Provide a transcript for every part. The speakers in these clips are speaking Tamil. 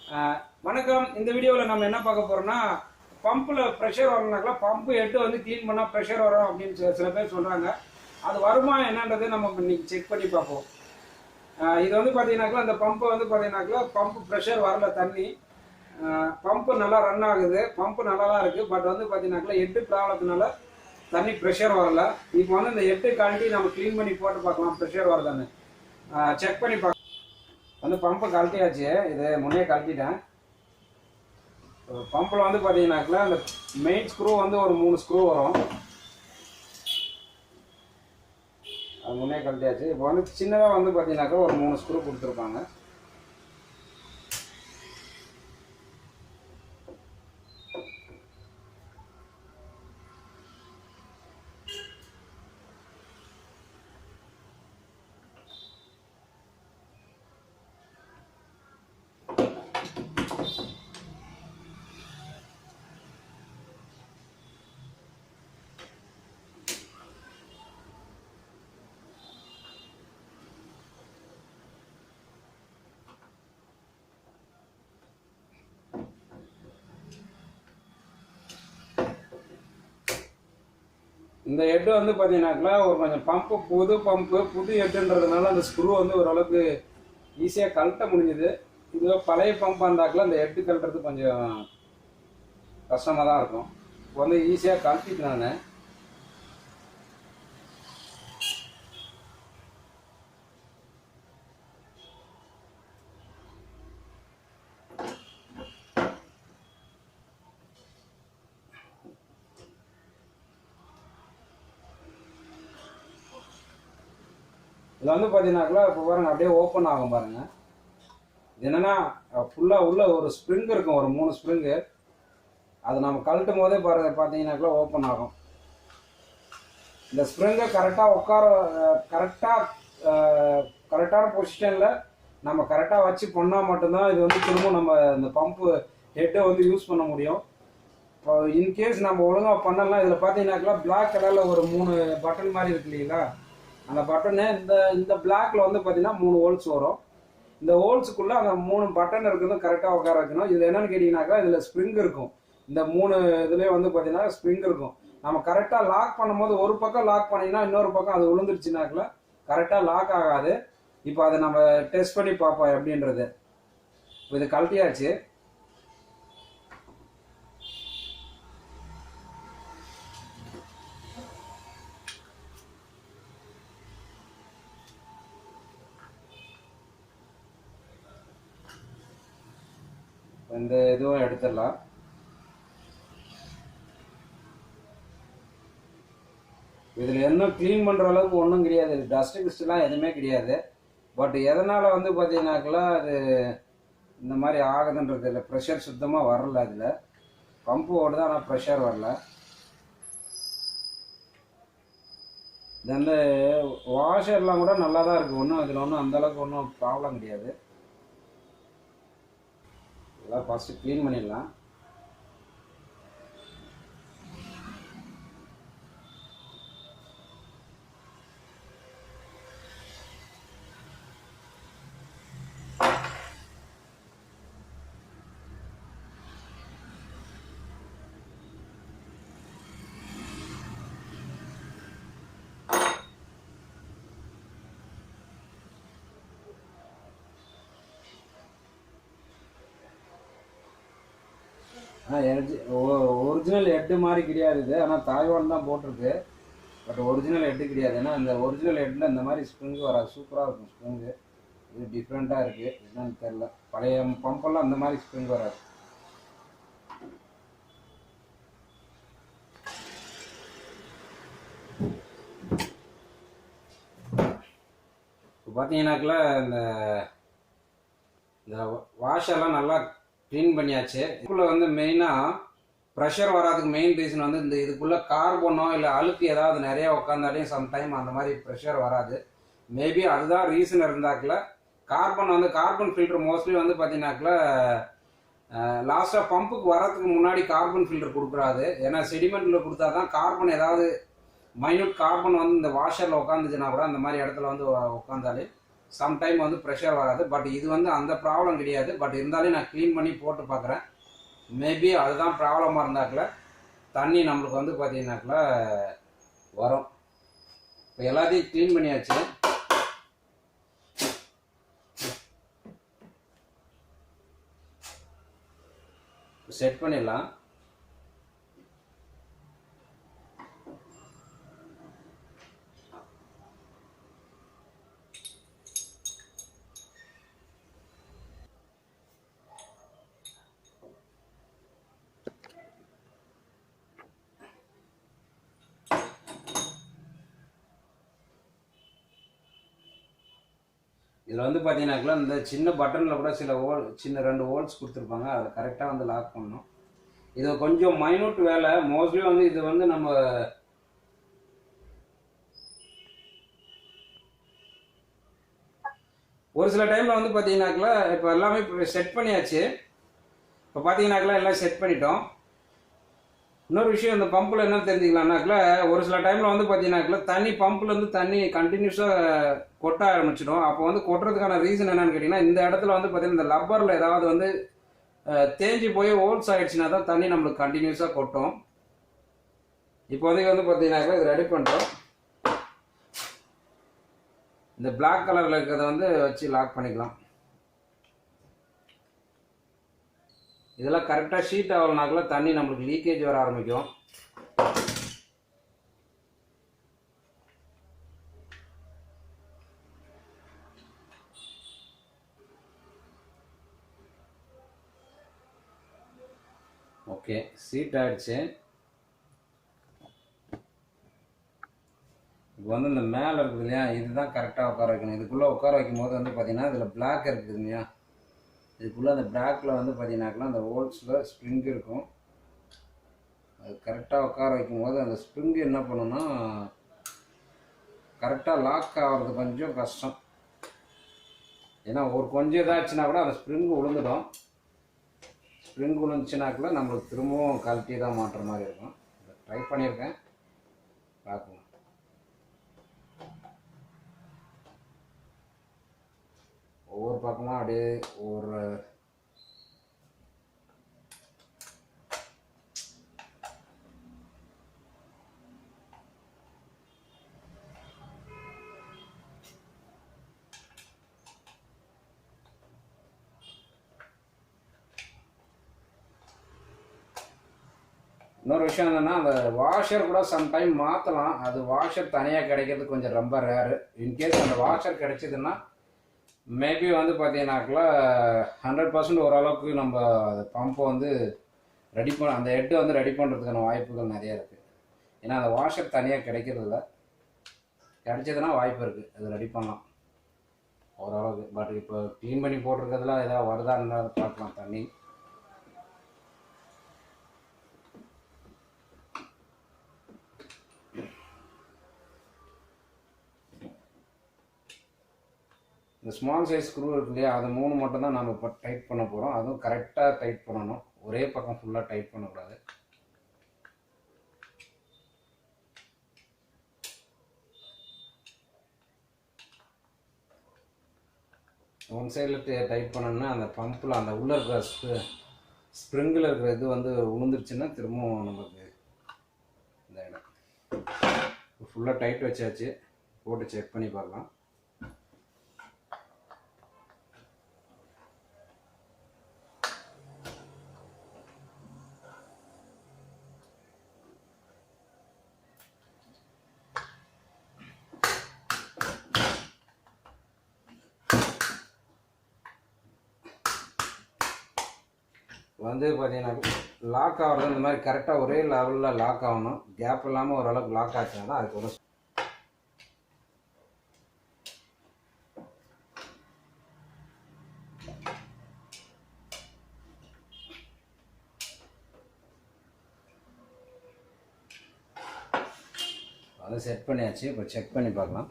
வணக்கம். இந்த வீடியோவில் நம்ம என்ன பார்க்க போகிறோம்னா, பம்பில் ப்ரெஷர் வரணுனாக்கா பம்பு ஹெட்டு வந்து க்ளீன் பண்ணால் ப்ரெஷர் வரும் அப்படின்னு சில பேர் சொல்கிறாங்க. அது வருமா என்னன்றது நம்ம இன்னைக்கு செக் பண்ணி பார்ப்போம். இது வந்து பார்த்தீங்கன்னாக்கா அந்த பம்பை வந்து பார்த்தீங்கன்னாக்கா பம்பு ப்ரெஷர் வரல, தண்ணி பம்பு நல்லா ரன் ஆகுது, பம்பு நல்லா தான் இருக்குது. பட் வந்து பார்த்தீங்கன்னாக்கா ஹெட்டு ப்ராப்ளத்தினால தண்ணி ப்ரெஷர் வரல. இப்போ வந்து இந்த ஹெட்டு கழட்டி நம்ம க்ளீன் பண்ணி போட்டு பார்க்கலாம் ப்ரெஷர் வருதான்னு செக் பண்ணி பார்க்கலாம். வந்து பம்பை கழட்டியாச்சு, இது முன்னே கழட்டிட்டேன். பம்பில் வந்து பார்த்தீங்கன்னாக்கா அந்த மெயின் ஸ்க்ரூ வந்து ஒரு 3 ஸ்க்ரூ வரும், அது முன்னே கழட்டியாச்சு. இப்போ வந்து சின்னதாக வந்து பார்த்தீங்கன்னாக்கா ஒரு 3 ஸ்க்ரூ கொடுத்துருப்பாங்க. இந்த ஹெட்டு வந்து பார்த்தீங்கன்னாக்கா ஒரு கொஞ்சம் புது ஹெட்டுன்றதுனால அந்த ஸ்க்ரூ வந்து ஓரளவுக்கு ஈஸியாக கழட்ட முடிஞ்சுது. இதுவே பழைய பம்பாக இருந்தாக்கில் அந்த ஹெட்டு கழட்டுறது கொஞ்சம் கஷ்டமாக தான் இருக்கும். இப்போ வந்து ஈஸியாக கழட்டிட்டு நான் இதில் வந்து பார்த்தீங்கன்னாக்கா இப்போ பாருங்கள் அப்படியே ஓப்பன் ஆகும் பாருங்கள். இது என்னென்னா ஃபுல்லாக உள்ள ஒரு ஸ்ப்ரிங் இருக்கும், ஒரு 3 ஸ்ப்ரிங்கு. அது நம்ம கழட்டும் போதே பார்த்தீங்கன்னாக்கா ஓப்பன் ஆகும். இந்த ஸ்ப்ரிங்கை கரெக்டான பொசிஷனில் நம்ம கரெக்டாக வச்சு பண்ணால் மட்டும்தான் இது வந்து திரும்ப நம்ம இந்த பம்பு ஹெட்டை வந்து யூஸ் பண்ண முடியும். இப்போ இன்கேஸ் நம்ம ஒழுங்காக பண்ணலாம். இதில் பார்த்தீங்கன்னாக்கா பிளாக் கலரில் ஒரு 3 பட்டன் மாதிரி இருக்கு இல்லைங்களா, அந்த பட்டனு இந்த பிளாக்ல வந்து பார்த்தீங்கன்னா 3 ஹோல்ஸ் வரும். இந்த ஹோல்ஸுக்குள்ளே அந்த 3 பட்டன் இருக்கிறது கரெக்டாக உட்கார வைக்கணும். இதில் என்னென்னு கேட்டிங்கனாக்கா இதில் ஸ்ப்ரிங் இருக்கும். இந்த 3 இதுலேயே வந்து பார்த்தீங்கன்னா ஸ்ப்ரிங் இருக்கும். நம்ம கரெக்டாக லாக் பண்ணும்போது ஒரு பக்கம் லாக் பண்ணிங்கன்னா இன்னொரு பக்கம் அது விழுந்துருச்சுனாக்கா கரெக்டாக லாக் ஆகாது. இப்போ அதை நம்ம டெஸ்ட் பண்ணி பார்ப்போம் எப்படின்றது. இப்போ இது கழட்டியாச்சு. இந்த இதுவும் எடுத்துடலாம். இதில் என்ன க்ளீன் பண்ணுற அளவுக்கு ஒன்றும் கிடையாது, டஸ்ட்டு கிஸ்ட்லாம் எதுவுமே கிடையாது. பட் எதனால் வந்து பார்த்தீங்கன்னாக்கா அது இந்த மாதிரி ஆகுதுன்றது இல்லை, ப்ரெஷர் சுத்தமாக வரல. அதில் பம்பு ஓடுது, ஆனால் ப்ரெஷர் வரல. இது அந்த வாஷர்லாம் கூட நல்லா தான் இருக்குது, ஒன்றும் அதில் ஒன்றும் அந்தளவுக்கு ஒன்றும் ப்ராப்ளம் கிடையாது. இதெல்லாம் ஃபஸ்ட்டு க்ளீன் பண்ணிடலாம். ஒரிஜினல் ஹெட்டு மாதிரி கிடையாது இது, ஆனால் தாய்வான் தான் போட்டிருக்கு. பட் ஒரிஜினல் ஹெட்டு கிடையாது. ஏன்னா இந்த ஒரிஜினல் ஹெட்டில் இந்த மாதிரி ஸ்ப்ரிங்கு வராது, சூப்பராக இருக்கும் ஸ்ப்ரிங்கு. இது டிஃப்ரெண்ட்டாக இருக்குது, என்னன்னு தெரில. பழைய பம்பெல்லாம் அந்த மாதிரி ஸ்ப்ரிங் வராது. இப்போ பார்த்தீங்கன்னாக்கா இந்த வாஷெல்லாம் நல்லா க்ளீன் பண்ணியாச்சு. இதுக்குள்ளே வந்து மெயினாக ப்ரெஷர் வராதுக்கு மெயின் ரீசன் வந்து இந்த இதுக்குள்ளே கார்பனோ இல்லை அழுக்கு ஏதாவது நிறையா உட்காந்தாலையும் சம்டைம் அந்த மாதிரி ப்ரெஷர் வராது. மேபி அதுதான் ரீசன் இருந்தாக்கில் கார்பன் ஃபில்டர் மோஸ்ட்லி வந்து பார்த்தீங்கன்னாக்கா லாஸ்ட்டாக பம்புக்கு வரதுக்கு முன்னாடி கார்பன் ஃபில்டர் கொடுக்குறாது. ஏன்னா செடிமெண்ட்டில் கொடுத்தா தான் கார்பன் ஏதாவது மைன்யூட் கார்பன் வந்து இந்த வாஷரில் உட்காந்துச்சுன்னா கூட அந்த மாதிரி இடத்துல வந்து உட்காந்தாலே சம்டைம் வந்து ப்ரெஷர் வராது. பட் இது வந்து அந்த ப்ராப்ளம் கிடையாது. பட் இருந்தாலும் நான் க்ளீன் பண்ணி போட்டு பார்க்குறேன். மேபி அதுதான் ப்ராப்ளமாக இருந்தாக்கல தண்ணி நம்மளுக்கு வந்து பார்த்தீங்கன்னாக்கல வரும். இப்போ எல்லாத்தையும் க்ளீன் பண்ணியாச்சு. செட் பண்ணிடலாம். இதில் வந்து பார்த்தீங்கன்னாக்கா இந்த சின்ன பட்டனில் கூட சில சின்ன 2 ஹோல்ஸ் கொடுத்துருப்பாங்க. அதை கரெக்டாக வந்து லாக் பண்ணணும். இது கொஞ்சம் மைனூட் வேலை. மோஸ்ட்லி வந்து இது வந்து நம்ம ஒரு சில டைமில் வந்து பார்த்தீங்கன்னாக்கா இப்போ எல்லாமே செட் பண்ணியாச்சு. இப்போ பார்த்தீங்கன்னாக்கா எல்லாம் செட் பண்ணிட்டோம். இன்னொரு விஷயம் இந்த பம்பில் என்ன தெரிஞ்சுக்கலாம்னாக்கல ஒரு சில டைமில் வந்து பார்த்தீங்கன்னாக்கல தண்ணி பம்ப்லேருந்து தண்ணி கண்டினியூஸாக கொட்ட ஆரம்பிச்சிடும். அப்போ வந்து கொட்டுறதுக்கான ரீசன் என்னன்னு கேட்டிங்கன்னா இந்த இடத்துல வந்து பார்த்தீங்கன்னா இந்த லப்பரில் ஏதாவது வந்து தேஞ்சி போய் ஹோல்ஸ் ஆகிடுச்சுன்னா தான் தண்ணி நம்மளுக்கு கண்டினியூஸாக கொட்டும். இப்போதைக்கு வந்து பார்த்தீங்கன்னாக்கா இது ரெடி பண்ணுறோம். இந்த பிளாக் கலரில் இருக்கிறத வந்து வச்சு லாக் பண்ணிக்கலாம். இதெல்லாம் கரெக்டாக ஷீட் ஆகலனாக்கல தண்ணி நம்மளுக்கு லீக்கேஜ் வர ஆரம்பிக்கும். ஓகே, சீட் ஆயிடுச்சு. இப்போ வந்து இந்த மேலே இருக்குது இல்லையா, இதுதான் கரெக்டாக உட்கார வைக்கணும். இதுக்குள்ளே உட்கார வைக்கும் போது வந்து பார்த்தீங்கன்னா இதில் பிளாக் இருக்குது இல்லையா, இதுக்குள்ளே அந்த பிளாக்கில் வந்து பார்த்தீங்கன்னாக்கா அந்த ஹோல்ஸில் ஸ்ப்ரிங் இருக்கும். அது கரெக்டாக உட்கார வைக்கும் போது அந்த ஸ்ப்ரிங்கு என்ன பண்ணுன்னா கரெக்டாக லாக் ஆகிறது கொஞ்சம் கஷ்டம். ஏன்னா ஒரு கொஞ்சம் இதாச்சுன்னா கூட அந்த ஸ்ப்ரிங் விழுந்துடும். ஸ்ப்ரிங் விழுந்துச்சுனாக்குள்ள நம்மளுக்கு திரும்பவும் கழட்டி தான் மாட்டுற மாதிரி இருக்கும். ட்ரை பண்ணியிருக்கேன், பார்க்கலாம். ஒவ்வொரு பக்கமாக அப்படியே ஒரு இன்னொரு விஷயம் என்னென்னா அந்த வாஷர் கூட சம்டைம் மாற்றலாம். அது வாஷர் தனியாக கிடைக்கிறது கொஞ்சம் ரொம்ப ரேரு. இன்கேஸ் அந்த வாஷர் கிடைச்சிதுன்னா மேபி வந்து பார்த்தீங்கன்னாக்கா 100% ஓரளவுக்கு நம்ம பம்பை வந்து ரெடி அந்த ஹெட்டை வந்து ரெடி பண்ணுறதுக்கான வாய்ப்புகள் நிறைய இருக்குது. ஏன்னா அந்த வாஷர் தனியாக கிடைக்கிறதில்ல. கிடைச்சதுன்னா வாய்ப்பு இருக்குது, அது ரெடி பண்ணலாம் ஓரளவுக்கு. பட் இப்போ க்ளீன் பண்ணி போட்டிருக்கிறதுல ஏதாவது வருதான்னு பார்க்கலாம் தண்ணி. இந்த ஸ்மால் சைஸ் ஸ்க்ரூ இருக்கு இல்லையா, அது 3 மட்டும் தான் நம்ம இப்போ டைட் பண்ண போகிறோம். அதுவும் கரெக்டாக டைட் பண்ணணும், ஒரே பக்கம் ஃபுல்லாக டைட் பண்ணக்கூடாது. ஒன் சைடில் டைட் பண்ணணும்னா அந்த பம்பில் அந்த உள்ளே இருக்கிற ஸ்ப்ரிங்கில் இருக்கிற இது வந்து உளுந்துருச்சுன்னா திரும்பவும் நமக்கு இந்த இடம் ஃபுல்லாக டைட் வச்சாச்சு. போட்டு செக் பண்ணி பார்க்கலாம். வந்து பார்த்தீங்கன்னா லாக் ஆகிறது இந்த மாதிரி கரெக்டாக ஒரே லெவலில் லாக் ஆகணும். கேப் இல்லாமல் ஓரளவுக்கு லாக் ஆச்சுன்னா தான் அதுக்கு ஒரு அதை செட் பண்ணியாச்சு. இப்போ செக் பண்ணி பார்க்கலாம்.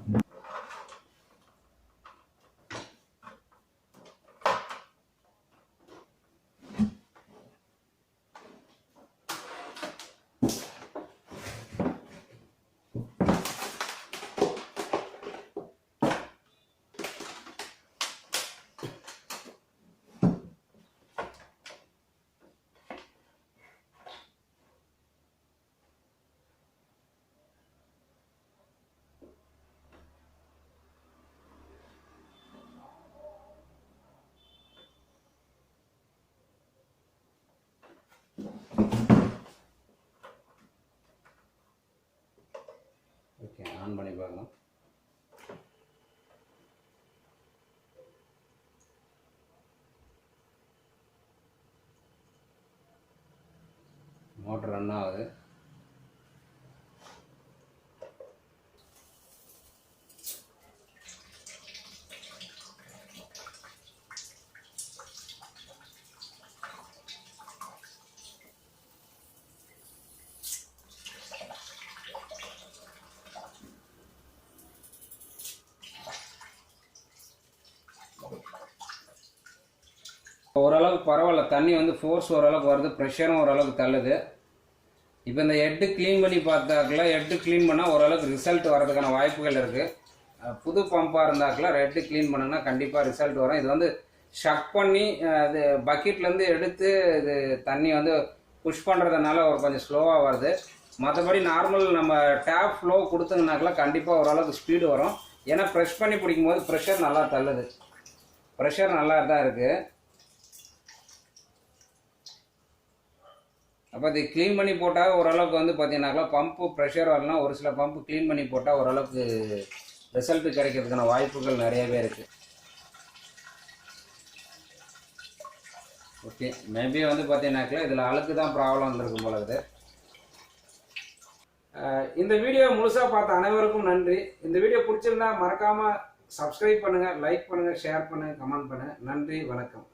மோட்டர் ரன் ஆகுது. ஓரளவுக்கு பரவாயில்ல, தண்ணி வந்து ஃபோர்ஸ் ஓரளவுக்கு வருது, ப்ரெஷரும் ஓரளவுக்கு தள்ளுது. இப்போ இந்த ஹெட்டு க்ளீன் பண்ணி பார்த்தாக்கல, ஹெட்டு க்ளீன் பண்ணால் ஓரளவுக்கு ரிசல்ட் வரதுக்கான வாய்ப்புகள் இருக்குது. புது பம்பாக இருந்தாக்கல ஹெட்டு க்ளீன் பண்ணுன்னா கண்டிப்பாக ரிசல்ட் வரும். இது வந்து ஷக் பண்ணி இது பக்கெட்லேருந்து எடுத்து இது தண்ணி வந்து புஷ் பண்ணுறதுனால ஒரு கொஞ்சம் ஸ்லோவாக வருது. மற்றபடி நார்மல் நம்ம டேப் ஃப்ளோ கொடுத்தோங்கனாக்கல கண்டிப்பாக ஓரளவுக்கு ஸ்பீடு வரும். ஏன்னா ப்ரெஷ் பண்ணி பிடிக்கும்போது ப்ரெஷர் நல்லா தள்ளுது, ப்ரெஷர் நல்லா தான் இருக்குது. அப்போ இது க்ளீன் பண்ணி போட்டால் ஓரளவுக்கு வந்து பார்த்தீங்கன்னாக்கா பம்பு ப்ரெஷர் வரலாம். ஒரு சில பம்பு க்ளீன் பண்ணி போட்டால் ஓரளவுக்கு ரிசல்ட் கிடைக்கிறதுக்கான வாய்ப்புகள் நிறையவே இருக்குது. ஓகே, மேபி வந்து பார்த்தீங்கன்னாக்கா இதில் அழுக்கு தான் ப்ராப்ளம் வந்திருக்கும் போல இருக்குது. இந்த வீடியோ முழுசாக பார்த்த அனைவருக்கும் நன்றி. இந்த வீடியோ பிடிச்சிருந்தா மறக்காமல் சப்ஸ்கிரைப் பண்ணுங்கள், லைக் பண்ணுங்கள், ஷேர் பண்ணுங்கள், கமெண்ட் பண்ணுங்கள். நன்றி, வணக்கம்.